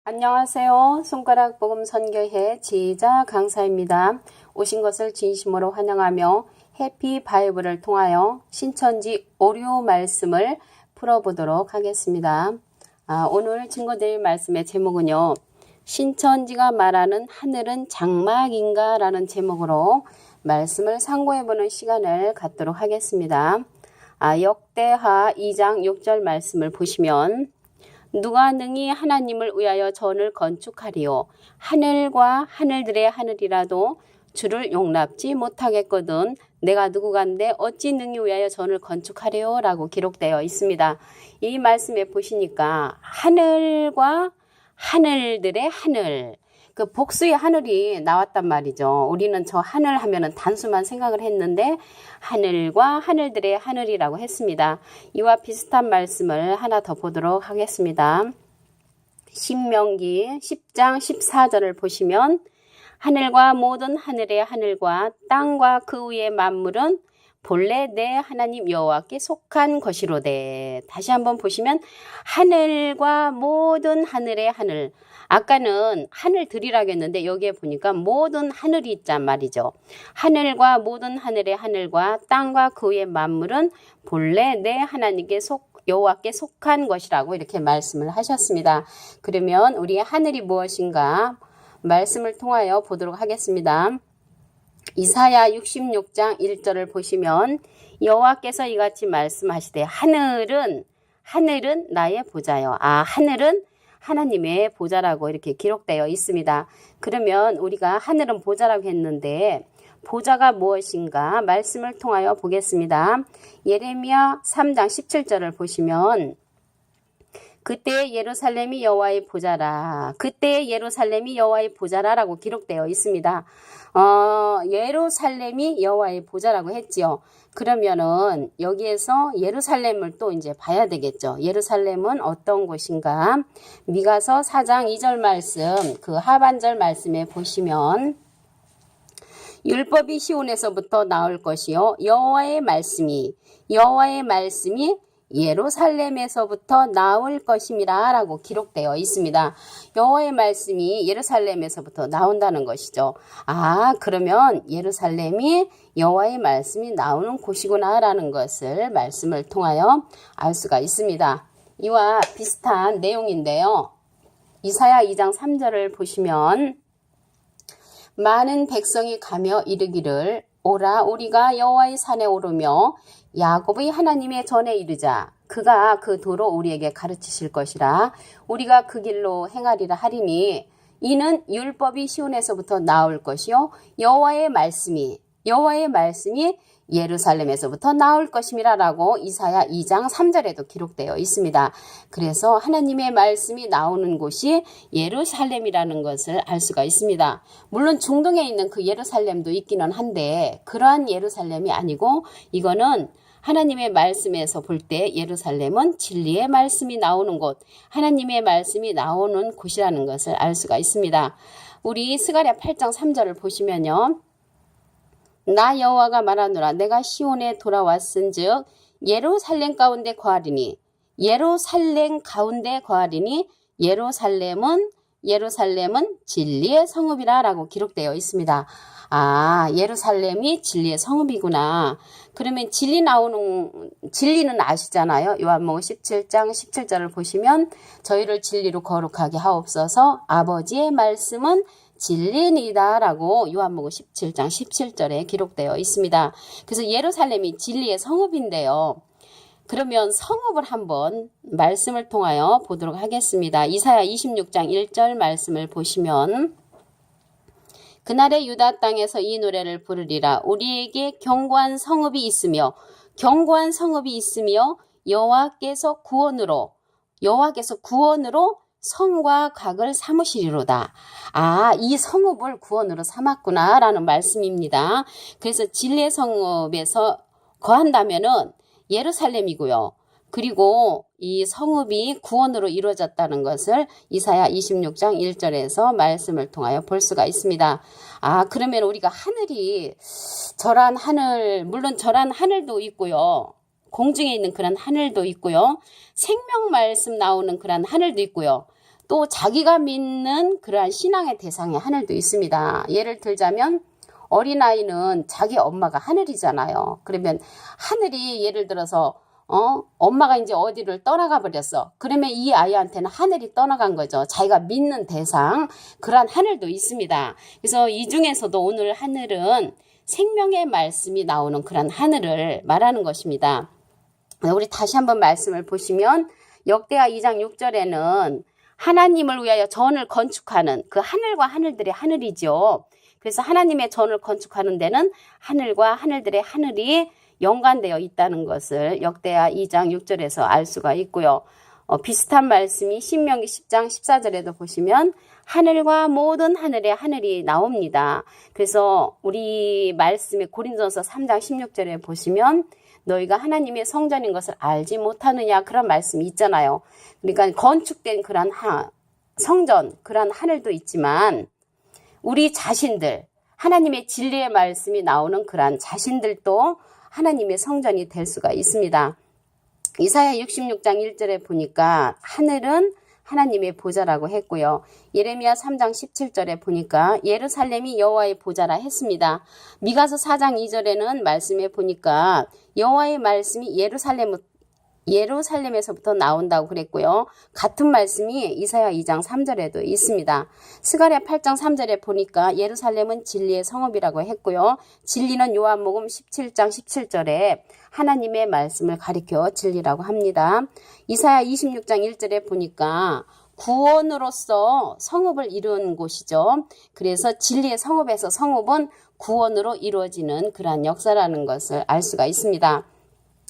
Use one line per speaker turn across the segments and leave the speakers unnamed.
안녕하세요. 손가락 복음 선교회 지휘자 강사입니다. 오신 것을 진심으로 환영하며 해피 바이블을 통하여 신천지 오류 말씀을 풀어보도록 하겠습니다. 오늘 친구들 말씀의 제목은요. 신천지가 말하는 하늘은 장막인가? 라는 제목으로 말씀을 상고해보는 시간을 갖도록 하겠습니다. 역대하 2장 6절 말씀을 보시면 누가 능히 하나님을 위하여 전을 건축하리요 하늘과 하늘들의 하늘이라도 주를 용납지 못하겠거든 내가 누구간데 어찌 능히 위하여 전을 건축하리요 라고 기록되어 있습니다. 이 말씀에 보시니까 하늘과 하늘들의 하늘, 그 복수의 하늘이 나왔단 말이죠. 우리는 저 하늘 하면은 단수만 생각을 했는데 하늘과 하늘들의 하늘이라고 했습니다. 이와 비슷한 말씀을 하나 더 보도록 하겠습니다. 신명기 10장 14절을 보시면 하늘과 모든 하늘의 하늘과 땅과 그 위의 만물은 본래 내 하나님 여호와께 속한 것이로되. 다시 한번 보시면 하늘과 모든 하늘의 하늘. 아까는 하늘들이라고 했는데 여기에 보니까 모든 하늘이 있단 말이죠. 하늘과 모든 하늘의 하늘과 땅과 그 위의 만물은 본래 내 하나님께 여호와께 속한 것이라고 이렇게 말씀을 하셨습니다. 그러면 우리의 하늘이 무엇인가 말씀을 통하여 보도록 하겠습니다. 이사야 66장 1절을 보시면 여호와께서 이같이 말씀하시되 하늘은 나의 보좌요. 하늘은 하나님의 보좌라고 이렇게 기록되어 있습니다. 그러면 우리가 하늘은 보좌라고 했는데 보좌가 무엇인가 말씀을 통하여 보겠습니다. 예레미야 3장 17절을 보시면 그때 예루살렘이 여호와의 보좌라. 그때 예루살렘이 여호와의 보좌라라고 기록되어 있습니다. 예루살렘이 여호와의 보좌라고 했지요. 그러면은 여기에서 예루살렘을 또 이제 봐야 되겠죠. 예루살렘은 어떤 곳인가? 미가서 4장 2절 말씀, 그 하반절 말씀에 보시면 율법이 시온에서부터 나올 것이요 여호와의 말씀이 예루살렘에서부터 나올 것임이라 라고 기록되어 있습니다. 여호와의 말씀이 예루살렘에서부터 나온다는 것이죠. 그러면 예루살렘이 여호와의 말씀이 나오는 곳이구나 라는 것을 말씀을 통하여 알 수가 있습니다. 이와 비슷한 내용인데요. 이사야 2장 3절을 보시면 많은 백성이 가며 이르기를 오라 우리가 여호와의 산에 오르며 야곱의 하나님의 전에 이르자 그가 그 도로 우리에게 가르치실 것이라 우리가 그 길로 행하리라 하리니 이는 율법이 시온에서부터 나올 것이요 여호와의 말씀이 예루살렘에서부터 나올 것임이라 라고 이사야 2장 3절에도 기록되어 있습니다. 그래서 하나님의 말씀이 나오는 곳이 예루살렘이라는 것을 알 수가 있습니다. 물론 중동에 있는 그 예루살렘도 있기는 한데 그러한 예루살렘이 아니고 이거는 하나님의 말씀에서 볼 때 예루살렘은 진리의 말씀이 나오는 곳, 하나님의 말씀이 나오는 곳이라는 것을 알 수가 있습니다. 우리 스가랴 8장 3절을 보시면요. 나 여호와가 말하노라 내가 시온에 돌아왔은즉 예루살렘 가운데 거하리니 예루살렘은 진리의 성읍이라 라고 기록되어 있습니다. 예루살렘이 진리의 성읍이구나. 그러면 진리는 아시잖아요. 요한복음 17장 17절을 보시면 저희를 진리로 거룩하게 하옵소서 아버지의 말씀은 진리이다 라고 요한복음 17장 17절에 기록되어 있습니다. 그래서 예루살렘이 진리의 성읍인데요. 그러면 성읍을 한번 말씀을 통하여 보도록 하겠습니다. 이사야 26장 1절 말씀을 보시면 그날의 유다 땅에서 이 노래를 부르리라 우리에게 견고한 성읍이 있으며 여호와께서 구원으로 성과 각을 삼으시리로다. 이 성읍을 구원으로 삼았구나 라는 말씀입니다. 그래서 진리의 성읍에서 거한다면은 예루살렘이고요. 그리고 이 성읍이 구원으로 이루어졌다는 것을 이사야 26장 1절에서 말씀을 통하여 볼 수가 있습니다. 그러면 우리가 하늘이 절한 하늘, 물론 절한 하늘도 있고요. 공중에 있는 그런 하늘도 있고요. 생명 말씀 나오는 그런 하늘도 있고요. 또 자기가 믿는 그러한 신앙의 대상의 하늘도 있습니다. 예를 들자면 어린아이는 자기 엄마가 하늘이잖아요. 그러면 하늘이 예를 들어서 엄마가 이제 어디를 떠나가 버렸어. 그러면 이 아이한테는 하늘이 떠나간 거죠. 자기가 믿는 대상, 그러한 하늘도 있습니다. 그래서 이 중에서도 오늘 하늘은 생명의 말씀이 나오는 그런 하늘을 말하는 것입니다. 우리 다시 한번 말씀을 보시면 역대하 2장 6절에는 하나님을 위하여 전을 건축하는 그 하늘과 하늘들의 하늘이죠. 그래서 하나님의 전을 건축하는 데는 하늘과 하늘들의 하늘이 연관되어 있다는 것을 역대하 2장 6절에서 알 수가 있고요. 비슷한 말씀이 신명기 10장 14절에도 보시면 하늘과 모든 하늘의 하늘이 나옵니다. 그래서 우리 말씀에 고린도전서 3장 16절에 보시면 너희가 하나님의 성전인 것을 알지 못하느냐, 그런 말씀이 있잖아요. 그러니까 건축된 그런 성전, 그런 하늘도 있지만 우리 자신들, 하나님의 진리의 말씀이 나오는 그런 자신들도 하나님의 성전이 될 수가 있습니다. 이사야 66장 1절에 보니까 하늘은 하나님의 보좌라고 했고요. 예레미야 3장 17절에 보니까 예루살렘이 여호와의 보좌라 했습니다. 미가서 4장 2절에는 말씀에 보니까 여호와의 말씀이 예루살렘에서부터 나온다고 그랬고요. 같은 말씀이 이사야 2장 3절에도 있습니다. 스가랴 8장 3절에 보니까 예루살렘은 진리의 성읍이라고 했고요. 진리는 요한복음 17장 17절에 하나님의 말씀을 가리켜 진리라고 합니다. 이사야 26장 1절에 보니까 구원으로서 성읍을 이룬 곳이죠. 그래서 진리의 성읍에서 성읍은 구원으로 이루어지는 그러한 역사라는 것을 알 수가 있습니다.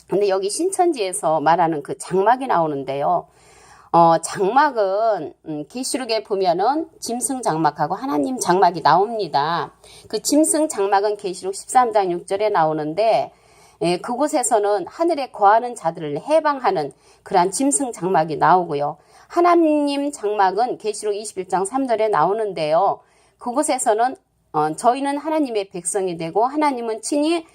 근데 여기 신천지에서 말하는 그 장막이 나오는데요. 장막은 계시록에 보면은 짐승 장막하고 하나님 장막이 나옵니다. 그 짐승 장막은 계시록 13장 6절에 나오는데 그곳에서는 하늘에 거하는 자들을 해방하는 그러한 짐승 장막이 나오고요. 하나님 장막은 계시록 21장 3절에 나오는데요. 그곳에서는 저희는 하나님의 백성이 되고 하나님은 친히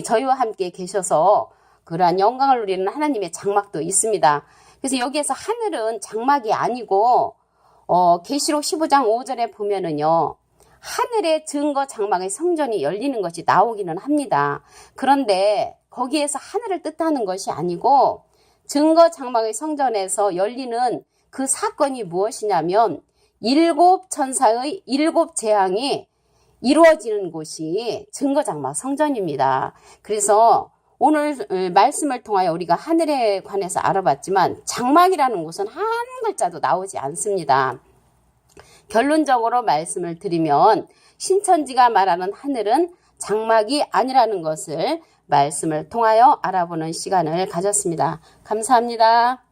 저희와 함께 계셔서 그러한 영광을 누리는 하나님의 장막도 있습니다. 그래서 여기에서 하늘은 장막이 아니고 계시록 15장 5절에 보면은요. 하늘의 증거 장막의 성전이 열리는 것이 나오기는 합니다. 그런데 거기에서 하늘을 뜻하는 것이 아니고 증거 장막의 성전에서 열리는 그 사건이 무엇이냐면 7 천사의 7 재앙이 이루어지는 곳이 증거 장막 성전입니다. 그래서 오늘 말씀을 통하여 우리가 하늘에 관해서 알아봤지만 장막이라는 곳은 한 글자도 나오지 않습니다. 결론적으로 말씀을 드리면 신천지가 말하는 하늘은 장막이 아니라는 것을 말씀을 통하여 알아보는 시간을 가졌습니다. 감사합니다.